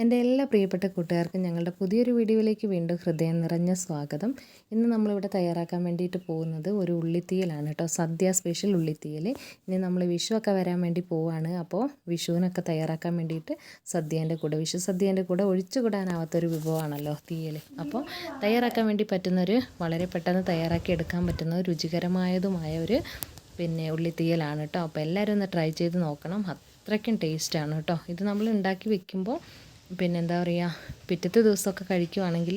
എൻ്റെ എല്ലാ പ്രിയപ്പെട്ട കൂട്ടുകാർക്കും ഞങ്ങളുടെ പുതിയൊരു വീഡിയോയിലേക്ക് വീണ്ടും ഹൃദയം നിറഞ്ഞ സ്വാഗതം. ഇന്ന് നമ്മളിവിടെ തയ്യാറാക്കാൻ വേണ്ടിയിട്ട് പോകുന്നത് ഒരു ഉള്ളിത്തീയലാണ് കേട്ടോ. സദ്യ സ്പെഷ്യൽ ഉള്ളിത്തീയൽ. ഇനി നമ്മൾ വിഷുവൊക്കെ വരാൻ വേണ്ടി പോവാണ്. അപ്പോൾ വിഷുവിനൊക്കെ തയ്യാറാക്കാൻ വേണ്ടിയിട്ട് വിഷു സദ്യേൻ്റെ കൂടെ ഒഴിച്ചുകൂടാനാവാത്തൊരു വിഭവമാണല്ലോ തീയൽ. അപ്പോൾ തയ്യാറാക്കാൻ വേണ്ടി പറ്റുന്നൊരു വളരെ പെട്ടെന്ന് തയ്യാറാക്കി എടുക്കാൻ പറ്റുന്ന രുചികരമായതുമായ ഒരു ഉള്ളിത്തീയലാണ് കേട്ടോ. അപ്പോൾ എല്ലാവരും ഒന്ന് ട്രൈ ചെയ്ത് നോക്കണം. അത്രയ്ക്കും ടേസ്റ്റാണ് കേട്ടോ. ഇത് നമ്മൾ ഉണ്ടാക്കി വെക്കുമ്പോൾ എന്താ പറയുക, പിറ്റത്തെ ദിവസമൊക്കെ കഴിക്കുവാണെങ്കിൽ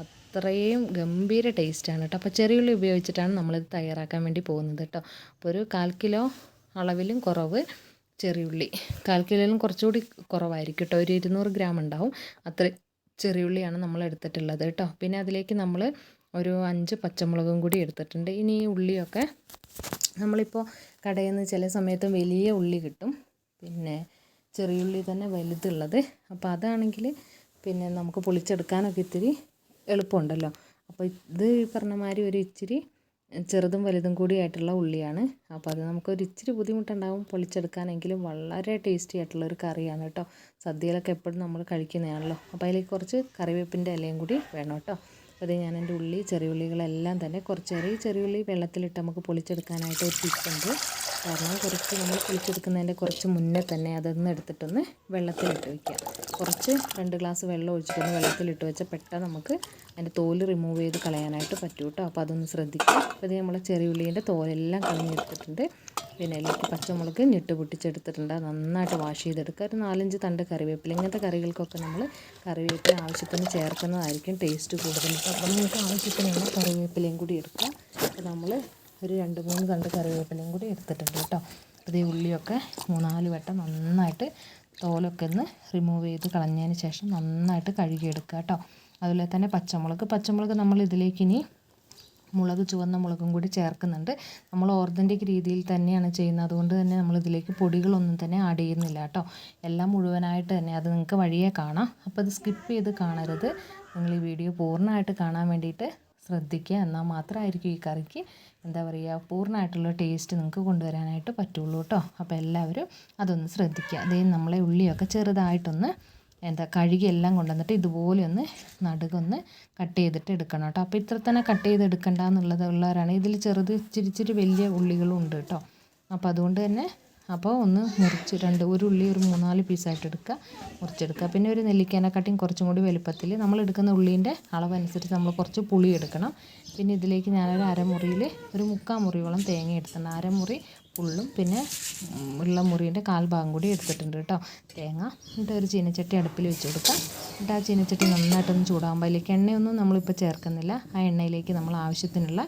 അത്രയും ഗംഭീര ടേസ്റ്റാണ് കേട്ടോ. അപ്പോൾ ചെറിയുള്ളി ഉപയോഗിച്ചിട്ടാണ് നമ്മളിത് തയ്യാറാക്കാൻ വേണ്ടി പോകുന്നത് കേട്ടോ. അപ്പോൾ ഒരു 1/4 കിലോ അളവിലും കുറവ് ചെറിയുള്ളി, 1/4 കിലോയിലും കുറച്ചുകൂടി കുറവായിരിക്കും കേട്ടോ. ഒരു 200 ഗ്രാം ഉണ്ടാവും. അത്ര ചെറിയുള്ളിയാണ് നമ്മൾ എടുത്തിട്ടുള്ളത് കേട്ടോ. പിന്നെ അതിലേക്ക് നമ്മൾ ഒരു 5 പച്ചമുളകും കൂടി എടുത്തിട്ടുണ്ട്. ഇനി ഈ ഉള്ളിയൊക്കെ നമ്മളിപ്പോൾ കടയിൽ നിന്ന് ചില സമയത്ത് വലിയ ഉള്ളി കിട്ടും, ചെറിയുള്ളി തന്നെ വലുതുള്ളത്. അപ്പോൾ അതാണെങ്കിൽ നമുക്ക് പൊളിച്ചെടുക്കാനൊക്കെ ഇത്തിരി എളുപ്പമുണ്ടല്ലോ. അപ്പോൾ ഇത് പറഞ്ഞ മാതിരി ഒരു ഇച്ചിരി ചെറുതും വലുതും കൂടി ആയിട്ടുള്ള ഉള്ളിയാണ്. അപ്പോൾ അത് നമുക്കൊരു ഇച്ചിരി ബുദ്ധിമുട്ടുണ്ടാകും പൊളിച്ചെടുക്കാനെങ്കിലും വളരെ ടേസ്റ്റി ആയിട്ടുള്ളൊരു കറിയാണ് കേട്ടോ. സദ്യയിലൊക്കെ എപ്പോഴും നമ്മൾ കഴിക്കുന്നതാണല്ലോ. അപ്പോൾ അതിലേക്ക് കുറച്ച് കറിവേപ്പിൻ്റെ ഇലയും കൂടി വേണം കേട്ടോ. അപ്പോൾ ഞാൻ എൻ്റെ ചെറിയുള്ളികളെല്ലാം തന്നെ ചെറിയുള്ളി വെള്ളത്തിലിട്ട് നമുക്ക് പൊളിച്ചെടുക്കാനായിട്ട് ഒരു ടിപ്പുണ്ട്. കാരണം കുറച്ച് നമ്മൾ പൊളിച്ചെടുക്കുന്നതിൻ്റെ കുറച്ച് മുന്നേ തന്നെ അതൊന്ന് എടുത്തിട്ടൊന്ന് വെള്ളത്തിലിട്ട് വയ്ക്കുക. 2 ഗ്ലാസ് വെള്ളം ഒഴിച്ചിട്ടൊന്ന് വെള്ളത്തിലിട്ട് വെച്ചാൽ പെട്ടെന്ന് നമുക്ക് അതിൻ്റെ തോല് റിമൂവ് ചെയ്ത് കളയാനായിട്ട് പറ്റും കേട്ടോ. അപ്പോൾ അതൊന്ന് ശ്രദ്ധിക്കുക. അപ്പോൾ ഇത് നമ്മൾ ചെറിയുള്ളീൻ്റെ തോലെല്ലാം കളഞ്ഞെടുത്തിട്ടുണ്ട്. അതിലേക്ക് പച്ചമുളക് ഞെട്ട് പൊട്ടിച്ചെടുത്തിട്ടുണ്ട്. നന്നായിട്ട് വാഷ് ചെയ്തെടുക്കുക. ഒരു 4-5 തണ്ട് കറിവേപ്പില. ഇങ്ങനത്തെ കറികൾക്കൊക്കെ നമ്മൾ കറിവേപ്പില ആവശ്യത്തിന് ചേർക്കുന്നതായിരിക്കും ടേസ്റ്റ് കൂടുതൽ. അപ്പോൾ നമുക്ക് ആവശ്യത്തിനുള്ള കറിവേപ്പിലയും കൂടി എടുക്കുക. അപ്പോൾ നമ്മൾ ഒരു 2-3 തണ്ട് കറിവേപ്പിലയും കൂടി എടുത്തിട്ടുണ്ട് കേട്ടോ. അപ്പോൾ ഈ ഉള്ളിയൊക്കെ 3-4 വട്ടം നന്നായിട്ട് തോലൊക്കെ ഒന്ന് റിമൂവ് ചെയ്ത് കളഞ്ഞതിന് ശേഷം നന്നായിട്ട് കഴുകിയെടുക്കുക കേട്ടോ. അതുപോലെ തന്നെ പച്ചമുളക് നമ്മൾ ഇതിലേക്ക് ഇനി ചുവന്ന മുളകും കൂടി ചേർക്കുന്നുണ്ട്. നമ്മൾ ഓർഗാനിക് രീതിയിൽ തന്നെയാണ് ചെയ്യുന്നത്. അതുകൊണ്ട് തന്നെ നമ്മളിതിലേക്ക് പൊടികളൊന്നും തന്നെ ആഡ് ചെയ്യുന്നില്ല കേട്ടോ. എല്ലാം മുഴുവനായിട്ട് തന്നെ അത് നിങ്ങൾക്ക് വഴിയേ കാണാം. അപ്പോൾ അത് സ്കിപ്പ് ചെയ്ത് കാണരുത്. നിങ്ങൾ ഈ വീഡിയോ പൂർണ്ണമായിട്ട് കാണാൻ വേണ്ടിയിട്ട് ശ്രദ്ധിക്കുക. എന്നാൽ മാത്രമായിരിക്കും ഈ കറിക്ക് പൂർണ്ണമായിട്ടുള്ള ടേസ്റ്റ് നിങ്ങൾക്ക് കൊണ്ടുവരാനായിട്ട് പറ്റുള്ളൂ കേട്ടോ. അപ്പോൾ എല്ലാവരും അതൊന്ന് ശ്രദ്ധിക്കുക. അതേ നമ്മളെ ഉള്ളിയൊക്കെ ചെറുതായിട്ടൊന്ന് കഴുകി എല്ലാം കൊണ്ടുവന്നിട്ട് ഇതുപോലെ ഒന്ന് നടുകൊന്ന് കട്ട് ചെയ്തിട്ട് എടുക്കണം കേട്ടോ. അപ്പോൾ ഇത്ര തന്നെ കട്ട് ചെയ്ത് എടുക്കണ്ട ഉള്ളവരാണ്. ഇതിൽ ചെറുത് ഇച്ചിരി വലിയ ഉള്ളികളും ഉണ്ട് കേട്ടോ. അപ്പോൾ അതുകൊണ്ട് തന്നെ ഒന്ന് മുറിച്ച് ഒരു ഉള്ളി ഒരു 3-4 പീസായിട്ട് മുറിച്ചെടുക്കുക. പിന്നെ ഒരു നെല്ലിക്കേനെക്കാട്ടിയും കുറച്ചും കൂടി വലുപ്പത്തിൽ നമ്മൾ എടുക്കുന്ന ഉള്ളീൻ്റെ അളവനുസരിച്ച് നമ്മൾ കുറച്ച് പുളി എടുക്കണം. പിന്നെ ഇതിലേക്ക് ഞാനൊരു അരമുറിയിൽ ഒരു 3/4 മുറിയോളം തേങ്ങ എടുത്തിട്ടുണ്ട്. അരമുറി ഫുള്ളും പിന്നെ ഉള്ള മുറീൻ്റെ 1/4 ഭാഗം കൂടി എടുത്തിട്ടുണ്ട് കേട്ടോ. തേങ്ങ എന്നിട്ട് ഒരു ചീനച്ചട്ടി അടുപ്പിൽ വെച്ച് കൊടുക്കുക. എന്നിട്ട് ആ ചീനച്ചട്ടി നന്നായിട്ടൊന്ന് ചൂടാകുമ്പോൾ അതിലേക്ക് എണ്ണയൊന്നും നമ്മളിപ്പോൾ ചേർക്കുന്നില്ല. ആ എണ്ണയിലേക്ക് നമ്മൾ ആവശ്യത്തിനുള്ള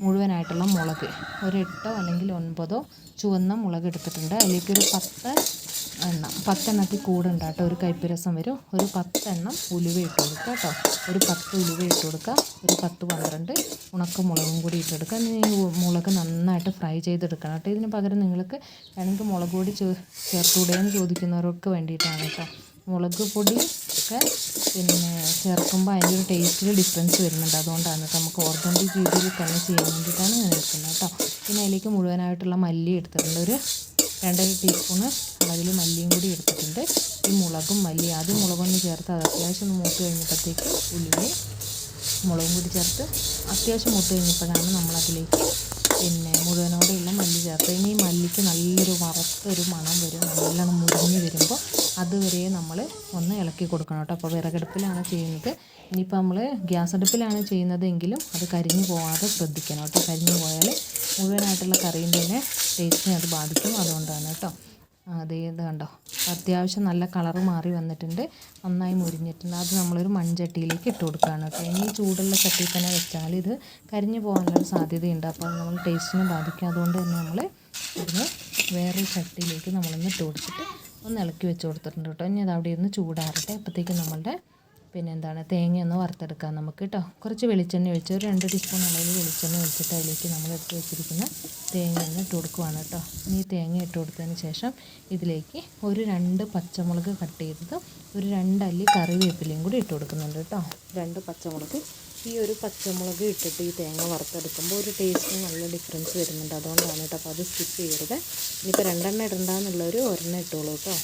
മുഴുവനായിട്ടുള്ള മുളക് ഒരു 8 അല്ലെങ്കിൽ 9 ചുവന്ന മുളക് എടുത്തിട്ടുണ്ട്. അതിലേക്ക് ഒരു 10 എണ്ണത്തിൽ കൂടുണ്ട് കേട്ടോ. ഒരു കയ്പ്പ് വരും. ഒരു 10 എണ്ണം ഉലുവ ഇട്ട് കൊടുക്കുക കേട്ടോ. ഒരു 10 ഉലുവ ഇട്ട് കൊടുക്കുക. ഒരു 10-12 ഉണക്കമുളകും കൂടി ഇട്ടെടുക്കുക. ഈ മുളക് നന്നായിട്ട് ഫ്രൈ ചെയ്തെടുക്കണം കേട്ടോ. ഇതിന് പകരം നിങ്ങൾക്ക് വേണമെങ്കിൽ മുളക് പൊടി ചേർത്തുകൂടെയെന്ന് ചോദിക്കുന്നവർക്ക് വേണ്ടിയിട്ടാണ് കേട്ടോ. മുളക് പൊടി ഒക്കെ ചേർക്കുമ്പോൾ അതിൻ്റെ ഒരു ടേസ്റ്റിൽ ഡിഫറൻസ് വരുന്നുണ്ട്. അതുകൊണ്ടാണ് നമുക്ക് ഓർഗാനിക് രീതിയിൽ തന്നെ ചെയ്യാൻ വേണ്ടിയിട്ടാണ് ഞാൻ എടുക്കുന്നത് കേട്ടോ. പിന്നെ അതിലേക്ക് മുഴുവനായിട്ടുള്ള മല്ലി എടുത്തിട്ടുണ്ട്. ഒരു 2 ടീസ്പൂണ് അളവിൽ മല്ലിയും കൂടി എടുത്തിട്ടുണ്ട്. ഈ മുളകും മല്ലി ആദ്യം മുളകൊന്ന് ചേർത്ത് അത് അത്യാവശ്യം ഒന്ന് മൂത്ത് കഴിഞ്ഞപ്പോഴത്തേക്ക് ഉലുവയും മുളകും കൂടി ചേർത്ത് അത്യാവശ്യം മൂത്ത് കഴിഞ്ഞപ്പോഴാണ് നമ്മളതിലേക്ക് മുഴുവനോടെയുള്ള മല്ലി ചേർത്ത്. ഇനി ഈ മല്ലിക്ക് നല്ലൊരു വറുത്തൊരു മണം വരും. നല്ലോണം മുരിഞ്ഞ് വരുമ്പോൾ അതുവരെ നമ്മൾ ഒന്ന് ഇളക്കി കൊടുക്കണം കേട്ടോ. അപ്പോൾ വിറകടുപ്പിലാണ് ചെയ്യുന്നത്. ഇനിയിപ്പോൾ നമ്മൾ ഗ്യാസ് അടുപ്പിലാണ് ചെയ്യുന്നതെങ്കിലും അത് കരിഞ്ഞു പോകാതെ ശ്രദ്ധിക്കണം കേട്ടോ. കരിഞ്ഞു പോയാൽ മുഴുവനായിട്ടുള്ള കറീൻ്റെ തന്നെ ടേസ്റ്റിനെ അത് ബാധിക്കും. അതുകൊണ്ടാണ് കേട്ടോ. ഇത് കണ്ടോ, അത്യാവശ്യം നല്ല കളറ് മാറി വന്നിട്ടുണ്ട്. നന്നായി മുരിഞ്ഞിട്ടുണ്ട്. അത് നമ്മളൊരു മൺചട്ടിയിലേക്ക് ഇട്ട് കൊടുക്കുകയാണ് കേട്ടോ. ഇനി ചൂടുള്ള ചട്ടിയിൽ തന്നെ വെച്ചാൽ ഇത് കരിഞ്ഞു പോകാനുള്ളൊരു സാധ്യതയുണ്ട്. അപ്പോൾ നമ്മൾ ടേസ്റ്റിനെ ബാധിക്കും. അതുകൊണ്ട് തന്നെ നമ്മൾ ഇതിന് വേറൊരു ചട്ടിയിലേക്ക് നമ്മളൊന്ന് ഇട്ട് കൊടുത്തിട്ട് ഒന്ന് ഇളക്കി വെച്ച് കൊടുത്തിട്ടുണ്ട് കേട്ടോ. ഇനി അത് അവിടെ ഇരുന്ന് ചൂടാറട്ടെ. അപ്പോഴത്തേക്കും നമ്മളുടെ തേങ്ങയൊന്ന് വറുത്തെടുക്കാം നമുക്ക് കേട്ടോ. കുറച്ച് വെളിച്ചെണ്ണ ഒഴിച്ച് ഒരു 2 ടീസ്പൂൺ അളവിൽ വെളിച്ചെണ്ണ ഒഴിച്ചിട്ട് അതിലേക്ക് നമ്മൾ എടുത്ത് വെച്ചിരിക്കുന്ന തേങ്ങയൊന്ന് ഇട്ട് കൊടുക്കുവാണ് കേട്ടോ. ഈ തേങ്ങ ഇട്ട് കൊടുത്തതിന് ശേഷം ഇതിലേക്ക് ഒരു 2 പച്ചമുളക് കട്ട് ചെയ്തത്, ഒരു 2 അല്ലി കറിവേപ്പിലയും കൂടി ഇട്ട് കൊടുക്കുന്നുണ്ട് കേട്ടോ. 2 പച്ചമുളക്. ഈ ഒരു പച്ചമുളക് ഇട്ടിട്ട് ഈ തേങ്ങ വറുത്തെടുക്കുമ്പോൾ ഒരു ടേസ്റ്റിന് നല്ല ഡിഫറൻസ് വരുന്നുണ്ട്. അതുകൊണ്ടാണ് കേട്ടോ. അപ്പോൾ അത് സ്കിപ്പ് ചെയ്യരുത്. ഇനിയിപ്പോൾ 2 ഇടണ്ടെന്നുള്ളൊരു 1 ഇട്ടോളൂ കേട്ടോ.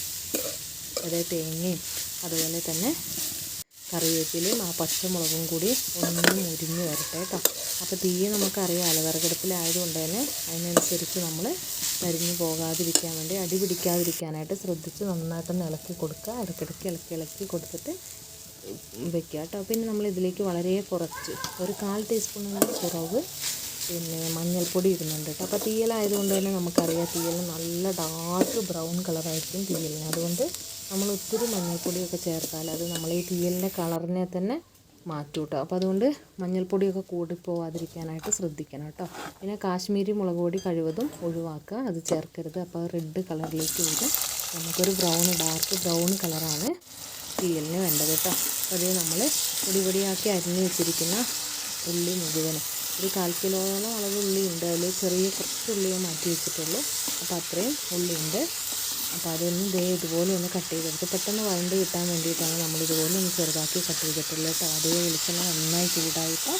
അതേ തേങ്ങയും അതുപോലെ തന്നെ കറിവേപ്പിലയും ആ പച്ചമുളകും കൂടി ഒന്ന് മുരിഞ്ഞ് വരട്ടെ കേട്ടോ. അപ്പോൾ തീ നമുക്കറിയാമല്ലോ വിറകടുപ്പിലായതുകൊണ്ട് തന്നെ അതിനനുസരിച്ച് നമ്മൾ കരിഞ്ഞു പോകാതിരിക്കാൻ വേണ്ടി അടി പിടിക്കാതിരിക്കാനായിട്ട് ശ്രദ്ധിച്ച് നന്നായിട്ടൊന്ന് ഇളക്കി കൊടുക്കുക. ഇടയ്ക്കിടയ്ക്ക് ഇളക്കി കൊടുത്തിട്ട് വെക്കുക കേട്ടോ. പിന്നെ നമ്മൾ ഇതിലേക്ക് വളരെ കുറച്ച് ഒരു 1/4 ടീസ്പൂണിന് കുറവ് പിന്നെ മഞ്ഞൾപ്പൊടി ഇടുന്നുണ്ട് കേട്ടോ. അപ്പോൾ തീയലായതുകൊണ്ട് തന്നെ നമുക്കറിയാം തീയൽ നല്ല ഡാർക്ക് ബ്രൗൺ കളറായിരിക്കും തീയലിന്. അതുകൊണ്ട് നമ്മൾ ഒത്തിരി മഞ്ഞൾപ്പൊടിയൊക്കെ ചേർത്താൽ അത് നമ്മൾ ഈ തീയലിൻ്റെ കളറിനെ തന്നെ മാറ്റും കേട്ടോ. അപ്പോൾ അതുകൊണ്ട് മഞ്ഞൾപ്പൊടിയൊക്കെ കൂടിപ്പോവാതിരിക്കാനായിട്ട് ശ്രദ്ധിക്കണം കേട്ടോ. പിന്നെ കാശ്മീരി മുളക് പൊടി കഴിവതും ഒഴിവാക്കുക, അത് ചേർക്കരുത്. അപ്പോൾ റെഡ് കളറിലേക്ക് വരും. നമുക്കൊരു ഡാർക്ക് ബ്രൗൺ കളറാണ് തീയലിന് വേണ്ടത് കേട്ടോ. അപ്പോൾ അത് നമ്മൾ പൊടിയാക്കി അരിഞ്ഞ് വെച്ചിരിക്കുന്ന ഉള്ളി മുഴുവനും ഒരു 1/4 കിലോയോളം അളവ് ഉള്ളി ഉണ്ട്. അതിൽ ചെറിയ കുറച്ച് ഉള്ളിയെ മാറ്റി വെച്ചിട്ടുള്ളൂ. അപ്പോൾ അത്രയും ഉള്ളിയുണ്ട്. അപ്പോൾ അതൊന്ന് ഇതുപോലെ ഒന്ന് കട്ട് ചെയ്തെടുത്ത് പെട്ടെന്ന് വഴണ്ട് കിട്ടാൻ വേണ്ടിയിട്ടാണ് നമ്മളിതുപോലെ ഒന്ന് ചെറുതാക്കി കട്ട് ചെയ്തിട്ടുള്ളത് കേട്ടോ. അതേ വെളിച്ചെണ്ണ നന്നായി ചൂടായിട്ട്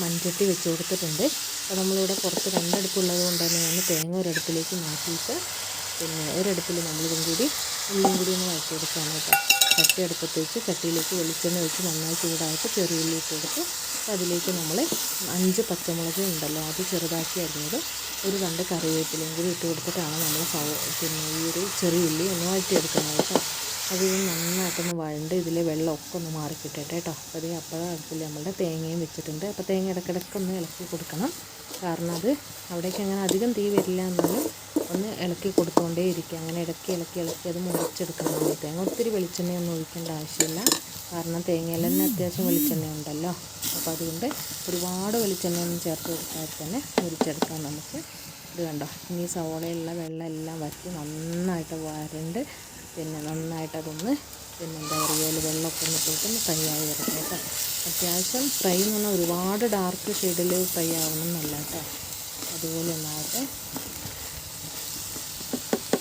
മൺചട്ടി വെച്ച് കൊടുത്തിട്ടുണ്ട്. അപ്പോൾ നമ്മളിവിടെ കുറച്ച് 2 അടുപ്പുള്ളത് കൊണ്ട് തന്നെ ഞാൻ തേങ്ങ ഒരടുപ്പിലേക്ക് മാറ്റിയിട്ട് പിന്നെ ഒരടുപ്പിൽ നമ്മളിതും കൂടി ഉള്ളിയും കൂടി ഒന്ന് വഴറ്റിയെടുക്കുകയാണ് കേട്ടോ. ചട്ടി അടുപ്പത്ത് വെച്ച് ചട്ടിയിലേക്ക് വെളിച്ചെണ്ണ വെച്ച് നന്നായി ചൂടായിട്ട് ചെറിയുള്ളി ഇട്ട് കൊടുത്ത് അപ്പോൾ അതിലേക്ക് നമ്മൾ 5 പച്ചമുളക് ഉണ്ടല്ലോ അത് ചെറുതാക്കി അരിഞ്ഞത് ഒരു 2 കറിവേപ്പിലയും കൂടി ഇട്ട് കൊടുത്തിട്ടാണ് നമ്മൾ പിന്നെ ഈ ഒരു ചെറിയുള്ളി ഒന്ന് വഴറ്റിയെടുക്കുന്നത് കേട്ടോ. അത് നന്നായിട്ടൊന്ന് വഴണ്ട് ഇതിലെ വെള്ളമൊക്കെ ഒന്ന് മാറിക്കിട്ടട്ടെ കേട്ടോ. അപ്പോൾ അടുപ്പിൽ നമ്മളുടെ തേങ്ങയും വെച്ചിട്ടുണ്ട്. അപ്പോൾ തേങ്ങ ഇടയ്ക്കിടയ്ക്കൊന്ന് ഇളക്കി കൊടുക്കണം. കാരണം അത് അവിടേക്ക് അങ്ങനെ അധികം തീ വരില്ല എന്നാലും ഒന്ന് ഇളക്കി കൊടുത്തുകൊണ്ടേ ഇരിക്കുക. അങ്ങനെ ഇളക്കി അത് മുറിച്ചെടുക്കണം. നമ്മൾ തേങ്ങ ഒത്തിരി വെളിച്ചെണ്ണയൊന്നും ഒഴിക്കേണ്ട ആവശ്യമില്ല. കാരണം തേങ്ങയിൽ തന്നെ അത്യാവശ്യം വെളിച്ചെണ്ണ ഉണ്ടല്ലോ. അപ്പോൾ അതുകൊണ്ട് ഒരുപാട് വെളിച്ചെണ്ണയൊന്നും ചേർത്ത് കൊടുത്താൽ തന്നെ മുറിച്ചെടുക്കാം നമുക്ക്. ഇത് കണ്ടോ, ഇനി സവോളയിലുള്ള വെള്ളം എല്ലാം വറ്റി നന്നായിട്ട് വരണ്ട് പിന്നെ നന്നായിട്ടതൊന്ന് പിന്നെ എന്താ പറയുക വെള്ളമൊക്കെ ഒന്ന് പോയിട്ടൊന്ന് ഫ്രൈ ആയി വരട്ടെ കേട്ടോ. അത്യാവശ്യം ഫ്രൈ എന്ന് പറഞ്ഞാൽ ഒരുപാട് ഡാർക്ക് ഷെയ്ഡിൽ ഫ്രൈ ആവണം എന്നല്ല കേട്ടോ. അതുപോലെ ഒന്നാവട്ടെ.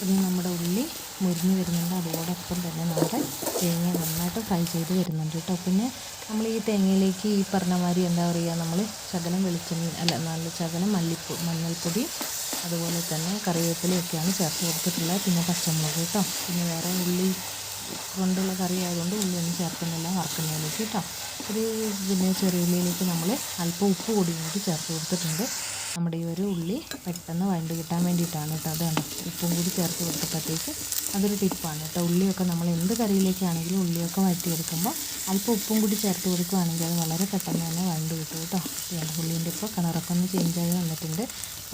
ഇനി നമ്മുടെ ഉള്ളി മുരിഞ്ഞ് വരുന്നുണ്ട്. അതോടൊപ്പം തന്നെ നമ്മുടെ തേങ്ങ നന്നായിട്ട് ഫ്രൈ ചെയ്ത് വരുന്നുണ്ട് കേട്ടോ. പിന്നെ നമ്മൾ ഈ തേങ്ങയിലേക്ക് ഈ പറഞ്ഞ മാതിരി എന്താ പറയുക നമ്മൾ ശകലം ശകലം മഞ്ഞൾപ്പൊടി അതുപോലെ തന്നെ കറിവേപ്പിലയൊക്കെയാണ് ചേർത്ത് കൊടുത്തിട്ടുള്ളത്. പിന്നെ പച്ചമുളക് കേട്ടോ. പിന്നെ വേറെ ഉള്ളി കൊണ്ടുള്ള കറി ആയതുകൊണ്ട് ഉള്ളിയൊന്നും ചേർക്കുന്നില്ല വറക്കുന്നതിലേക്ക് കേട്ടോ. പിന്നെ ചെറിയുള്ളിയിലേക്ക് നമ്മൾ അല്പം ഉപ്പ് പൊടിയും കൂടി ചേർത്ത് കൊടുത്തിട്ടുണ്ട്. നമ്മുടെ ഈ ഒരു ഉള്ളി പെട്ടെന്ന് വഴണ്ട് കിട്ടാൻ വേണ്ടിയിട്ടാണ് കേട്ടോ. അതാണ് ഉപ്പും കൂടി ചേർത്ത് കൊടുത്തപ്പോഴത്തേക്ക് അതൊരു ടിപ്പാണ് കേട്ടോ. ഉള്ളിയൊക്കെ നമ്മൾ എന്ത് കറിയിലേക്കാണെങ്കിലും ഉള്ളിയൊക്കെ വഴറ്റിയെടുക്കുമ്പോൾ അല്പം ഉപ്പും കൂടി ചേർത്ത് കൊടുക്കുകയാണെങ്കിൽ അത് വളരെ പെട്ടെന്ന് തന്നെ വഴണ്ട് കിട്ടും കേട്ടോ. ഉള്ളീൻ്റെ ഇപ്പോൾ കളറൊക്കെ ഒന്ന് ചേഞ്ചായി വന്നിട്ടുണ്ട്.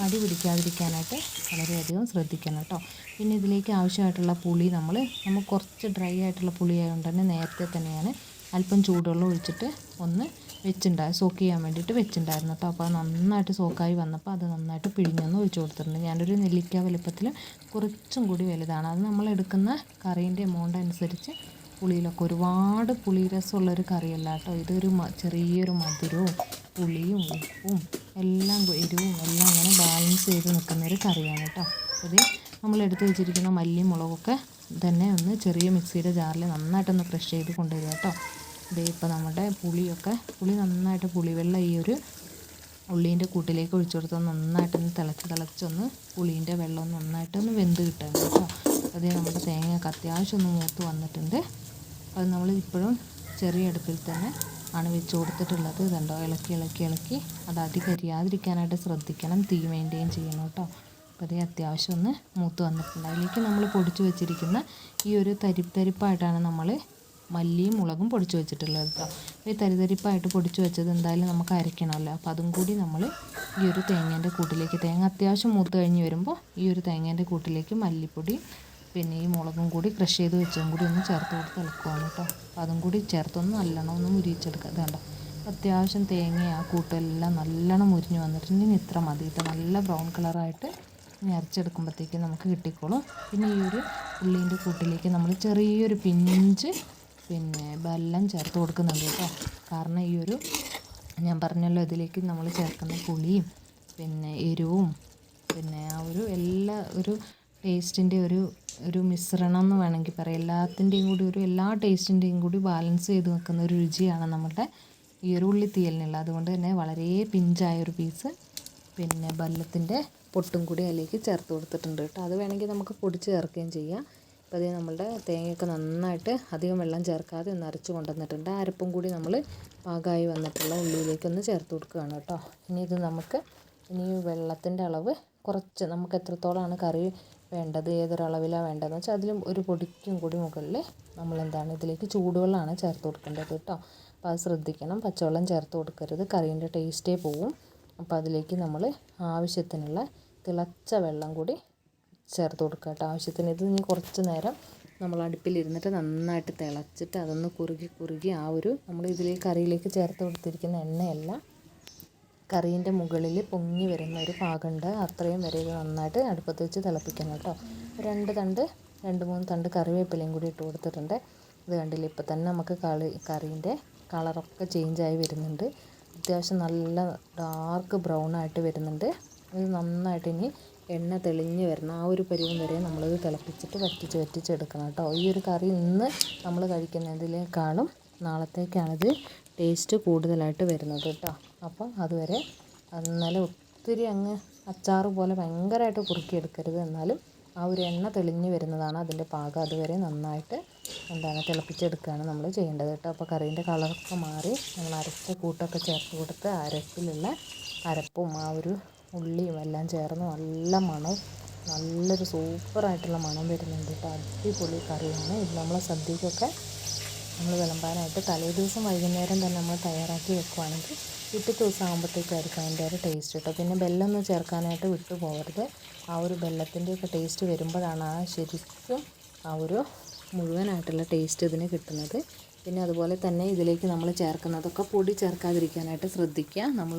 അടി പിടിക്കാതിരിക്കാനായിട്ട് വളരെയധികം ശ്രദ്ധിക്കണം കേട്ടോ. പിന്നെ ഇതിലേക്ക് ആവശ്യമായിട്ടുള്ള പുളി നമ്മൾ കുറച്ച് ഡ്രൈ ആയിട്ടുള്ള പുളി ആയതുകൊണ്ട് തന്നെ നേരത്തെ തന്നെയാണ് അല്പം ചൂടുവെള്ളം ഒഴിച്ചിട്ട് ഒന്ന് സോക്ക് ചെയ്യാൻ വേണ്ടിയിട്ട് വെച്ചിട്ടുണ്ടായിരുന്നു കേട്ടോ. അപ്പോൾ അത് നന്നായിട്ട് സോക്കായി വന്നപ്പോൾ അത് നന്നായിട്ട് പിഴിഞ്ഞൊന്ന് ഒഴിച്ച് കൊടുത്തിട്ടുണ്ട്. ഞാനൊരു നെല്ലിക്ക വലുപ്പത്തിൽ കുറച്ചും കൂടി വലുതാണ്. അത് നമ്മൾ എടുക്കുന്ന കറീൻ്റെ എമൗണ്ട് അനുസരിച്ച് പുളിയിലൊക്കെ ഒരുപാട് പുളി രസമുള്ളൊരു കറിയല്ല കേട്ടോ. ഇതൊരു ചെറിയൊരു മധുരവും പുളിയും ഉപ്പും എല്ലാം എരിവും എല്ലാം അങ്ങനെ ബാലൻസ് ചെയ്ത് നിൽക്കുന്നൊരു കറിയാണ് കേട്ടോ. അത് നമ്മൾ എടുത്ത് വെച്ചിരിക്കുന്ന മല്ലിയും മുളകൊക്കെ തന്നെ ഒന്ന് ചെറിയ മിക്സിയുടെ ജാറിൽ നന്നായിട്ടൊന്ന് ക്രഷ് ചെയ്ത് കൊണ്ടുവരിക കേട്ടോ. ഇപ്പോൾ നമ്മുടെ പുളി നന്നായിട്ട് പുളിവെള്ളം ഈ ഒരു ഉള്ളീൻ്റെ കൂട്ടിലേക്ക് ഒഴിച്ചു കൊടുത്ത് നന്നായിട്ടൊന്ന് തിളച്ചൊന്ന് പുളീൻ്റെ വെള്ളം നന്നായിട്ടൊന്ന് വെന്ത് കിട്ടണം കേട്ടോ. അതേ നമ്മുടെ തേങ്ങയൊക്കെ അത്യാവശ്യം ഒന്ന് മൂത്ത് വന്നിട്ടുണ്ട്. അത് നമ്മൾ ഇപ്പോഴും ചെറിയ അടുപ്പിൽ തന്നെ ആണ് വെച്ച് കൊടുത്തിട്ടുള്ളത്. ഇതുണ്ടോ, ഇളക്കി അത് കരിയാതിരിക്കാനായിട്ട് ശ്രദ്ധിക്കണം. തീ മെയിൻറ്റെയിൻ ചെയ്യണം കേട്ടോ. അപ്പോൾ അതേ അത്യാവശ്യം ഒന്ന് മൂത്ത് വന്നിട്ടുണ്ട്. അതിലേക്ക് നമ്മൾ പൊടിച്ച് വെച്ചിരിക്കുന്ന ഈ ഒരു തരിപ്പായിട്ടാണ് നമ്മൾ മല്ലിയും മുളകും പൊടിച്ച് വെച്ചിട്ടുള്ളത് കേട്ടോ. ഈ തരിപ്പായിട്ട് പൊടിച്ച് വെച്ചത് എന്തായാലും നമുക്ക് അരയ്ക്കണമല്ലോ. അപ്പോൾ അതും കൂടി നമ്മൾ ഈ ഒരു തേങ്ങേൻ്റെ കൂട്ടിലേക്ക് തേങ്ങ അത്യാവശ്യം മൂത്ത് കഴിഞ്ഞ് വരുമ്പോൾ ഈ ഒരു തേങ്ങേൻ്റെ കൂട്ടിലേക്ക് മല്ലിപ്പൊടി പിന്നെ ഈ മുളകും കൂടി ക്രഷ് ചെയ്ത് വെച്ചതും കൂടി ഒന്ന് ചേർത്ത് കൊടുത്ത് ഇളക്കുവാണ് കേട്ടോ. അപ്പോൾ അതും കൂടി ചേർത്തൊന്ന് നല്ലോണം ഒന്ന് മുരിച്ചെടുക്കുക. ഇതുണ്ടോ, അത്യാവശ്യം തേങ്ങ ആ കൂട്ടെല്ലാം നല്ലോണം മുരിഞ്ഞ് വന്നിട്ടുണ്ട്. ഇനി ഇത്ര മതി കേട്ടോ. നല്ല ബ്രൗൺ കളറായിട്ട് അരച്ചെടുക്കുമ്പോഴത്തേക്ക് നമുക്ക് കിട്ടിക്കോളും. പിന്നെ ഈ ഒരു ഉള്ളീൻ്റെ കൂട്ടിലേക്ക് നമ്മൾ ചെറിയൊരു പിഞ്ച് പിന്നെ വെല്ലം ചേർത്ത് കൊടുക്കുന്നുണ്ട് കേട്ടോ. കാരണം ഈ ഒരു ഞാൻ പറഞ്ഞല്ലോ ഇതിലേക്ക് നമ്മൾ ചേർക്കുന്ന പുളിയും പിന്നെ എരിവും പിന്നെ ആ ഒരു ടേസ്റ്റിൻ്റെ ഒരു മിശ്രണം എന്ന് വേണമെങ്കിൽ പറയാം. എല്ലാത്തിൻ്റെയും കൂടി എല്ലാ ടേസ്റ്റിൻ്റെയും കൂടി ബാലൻസ് ചെയ്ത് നിൽക്കുന്ന ഒരു രുചിയാണ് നമ്മുടെ ഈ ഒരു ഉള്ളിത്തീയലിനുള്ള. അതുകൊണ്ട് തന്നെ വളരെ പിഞ്ചായൊരു പീസ് പിന്നെ വെല്ലത്തിൻ്റെ പൊട്ടും കൂടി അതിലേക്ക് ചേർത്ത് കൊടുത്തിട്ടുണ്ട് കേട്ടോ. അത് വേണമെങ്കിൽ നമുക്ക് പൊടിച്ച് ചേർക്കുകയും ചെയ്യാം. അപ്പോൾ ഇത് നമ്മളുടെ തേങ്ങയൊക്കെ നന്നായിട്ട് അധികം വെള്ളം ചേർക്കാതെ ഒന്ന് അരച്ച് കൊണ്ടുവന്നിട്ടുണ്ട്. അരപ്പും കൂടി നമ്മൾ പാകമായി വന്നിട്ടുള്ള ഉള്ളിയിലേക്കൊന്ന് ചേർത്ത് കൊടുക്കുകയാണ് കേട്ടോ. ഇനി ഇത് നമുക്ക് വെള്ളത്തിൻ്റെ അളവ് കുറച്ച് നമുക്ക് എത്രത്തോളമാണ് കറി വേണ്ടത്, ഏതൊരളവിലാണ് വേണ്ടതെന്ന് വെച്ചാൽ അതിലും ഒരു പൊടിക്കും കൂടി മുകളിൽ ഇതിലേക്ക് ചൂടുവെള്ളമാണ് ചേർത്ത് കൊടുക്കേണ്ടത് കേട്ടോ. അപ്പോൾ അത് ശ്രദ്ധിക്കണം, പച്ചവെള്ളം ചേർത്ത് കൊടുക്കരുത്, കറീൻ്റെ ടേസ്റ്റേ പോവും. അപ്പോൾ അതിലേക്ക് നമ്മൾ ആവശ്യത്തിനുള്ള തിളച്ച വെള്ളം കൂടി ചേർത്ത് കൊടുക്കുക കേട്ടോ. ആവശ്യത്തിന് ഇത് ഇനി കുറച്ച് നേരം നമ്മൾ അടുപ്പിലിരുന്നിട്ട് നന്നായിട്ട് തിളച്ചിട്ട് അതൊന്ന് കുറുകി നമ്മൾ ഇതിലേക്ക് കറിയിലേക്ക് ചേർത്ത് കൊടുത്തിരിക്കുന്ന എണ്ണയെല്ലാം കറീൻ്റെ മുകളിൽ പൊങ്ങി വരുന്ന ഒരു പാകമുണ്ട്. അത്രയും വരെ ഇത് നന്നായിട്ട് അടുപ്പത്ത് വെച്ച് തിളപ്പിക്കണം കേട്ടോ. 2-3 തണ്ട് കറിവേപ്പിലയും കൂടി ഇട്ട് കൊടുത്തിട്ടുണ്ട്. ഇത് കണ്ടില്ല, ഇപ്പോൾ തന്നെ നമുക്ക് കറീൻ്റെ കളറൊക്കെ ചേഞ്ചായി വരുന്നുണ്ട്. അത്യാവശ്യം നല്ല ഡാർക്ക് ബ്രൗൺ ആയിട്ട് വരുന്നുണ്ട്. ഇത് നന്നായിട്ട് ഇനി എണ്ണ തെളിഞ്ഞ് വരണം, ആ ഒരു പരുവം വരെ നമ്മളിത് തിളപ്പിച്ചിട്ട് വറ്റിച്ചെടുക്കണം കേട്ടോ. ഈ ഒരു കറി ഇന്ന് നമ്മൾ കഴിക്കുന്നതിനേക്കാളും നാളത്തേക്കാണിത് ടേസ്റ്റ് കൂടുതലായിട്ട് വരുന്നത് കേട്ടോ. അപ്പം അതുവരെ എന്നാലും ഒത്തിരി അങ്ങ് അച്ചാറ് പോലെ ഭയങ്കരമായിട്ട് കുറുക്കിയെടുക്കരുത്. എന്നാലും ആ ഒരു എണ്ണ തെളിഞ്ഞ് വരുന്നതാണ് അതിൻ്റെ പാകം. അതുവരെ നന്നായിട്ട് തിളപ്പിച്ചെടുക്കുകയാണ് നമ്മൾ ചെയ്യേണ്ടത് കേട്ടോ. അപ്പോൾ കറീൻ്റെ കളറൊക്കെ മാറി നമ്മൾ അരച്ച കൂട്ടൊക്കെ ചേർത്ത് കൊടുത്ത് അരപ്പിലുള്ള അരപ്പും ആ ഒരു ഉള്ളിയും എല്ലാം ചേർന്ന് നല്ല മണം, നല്ലൊരു സൂപ്പറായിട്ടുള്ള മണം വരുന്നുണ്ട് കേട്ടോ. അടിപൊളി കറിയാണ് ഇത്. നമ്മളെ സദ്യക്കൊക്കെ നമ്മൾ വിളമ്പാനായിട്ട് തലേ ദിവസം വൈകുന്നേരം തന്നെ നമ്മൾ തയ്യാറാക്കി വെക്കുവാണെങ്കിൽ പിറ്റേ ദിവസം ആകുമ്പോഴത്തേക്കായിരിക്കും അതിൻ്റെ ഒരു ടേസ്റ്റ് കേട്ടോ. പിന്നെ ബെല്ലൊന്നും ചേർക്കാനായിട്ട് വിട്ടു പോകരുത്. ആ ഒരു ബെല്ലത്തിൻ്റെയൊക്കെ ടേസ്റ്റ് വരുമ്പോഴാണ് ശരിക്കും ആ ഒരു മുഴുവനായിട്ടുള്ള ടേസ്റ്റ് ഇതിന് കിട്ടുന്നത്. പിന്നെ അതുപോലെ തന്നെ ഇതിലേക്ക് നമ്മൾ ചേർക്കുന്നതൊക്കെ പൊടി ചേർക്കാതിരിക്കാനായിട്ട് ശ്രദ്ധിക്കുക. നമ്മൾ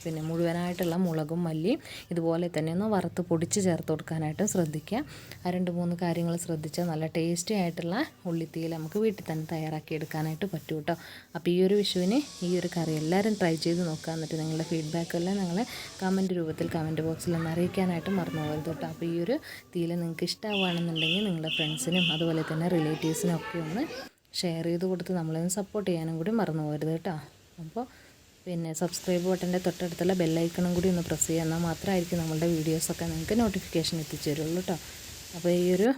പിന്നെ മുഴുവനായിട്ടുള്ള മുളകും മല്ലിയും ഇതുപോലെ തന്നെ ഒന്ന് വറുത്ത് പൊടിച്ച് ചേർത്ത് കൊടുക്കാനായിട്ട് ശ്രദ്ധിക്കുക. ആ 2-3 കാര്യങ്ങൾ ശ്രദ്ധിച്ചാൽ നല്ല ടേസ്റ്റി ആയിട്ടുള്ള ഉള്ളിത്തീയൽ നമുക്ക് വീട്ടിൽ തന്നെ തയ്യാറാക്കി എടുക്കാനായിട്ട് പറ്റും കേട്ടോ. അപ്പോൾ ഈ ഒരു വിഷുവിന് ഈ ഒരു കറി എല്ലാവരും ട്രൈ ചെയ്ത് നോക്കുക. എന്നിട്ട് നിങ്ങളുടെ ഫീഡ്ബാക്കെല്ലാം ഞങ്ങളെ കമൻറ്റ് രൂപത്തിൽ കമൻറ്റ് ബോക്സിൽ ഒന്ന് അറിയിക്കാനായിട്ട് മറന്നു പോകരുത് കേട്ടോ. അപ്പോൾ ഈ ഒരു തീയൽ നിങ്ങൾക്ക് ഇഷ്ടമാവുകയാണെന്നുണ്ടെങ്കിൽ നിങ്ങളുടെ ഫ്രണ്ട്സിനും അതുപോലെ തന്നെ റിലേറ്റീവ്സിനും ഒക്കെ ഒന്ന് ഷെയർ ചെയ്ത് കൊടുത്ത് നമ്മളൊന്ന് സപ്പോർട്ട് ചെയ്യാനും കൂടി മറന്നു പോകരുത് കേട്ടോ. അപ്പോൾ പിന്നെ സബ്സ്ക്രൈബ് ബട്ടൻ്റെ തൊട്ടടുത്തുള്ള ബെല്ലൈക്കണും കൂടി ഒന്ന് പ്രസ് ചെയ്യുക, എന്നാൽ മാത്രമായിരിക്കും നമ്മളുടെ വീഡിയോസൊക്കെ നിങ്ങൾക്ക് നോട്ടിഫിക്കേഷൻ എത്തിച്ചു തരുള്ളൂ കേട്ടോ. അപ്പോൾ ഈ ഒരു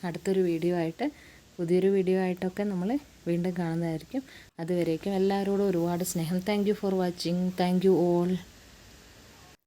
അടുത്തൊരു പുതിയൊരു വീഡിയോ ആയിട്ടൊക്കെ നമ്മൾ വീണ്ടും കാണുന്നതായിരിക്കും. അതുവരേക്കും എല്ലാവരോടും ഒരുപാട് സ്നേഹം. Thank you for watching. Thank you all.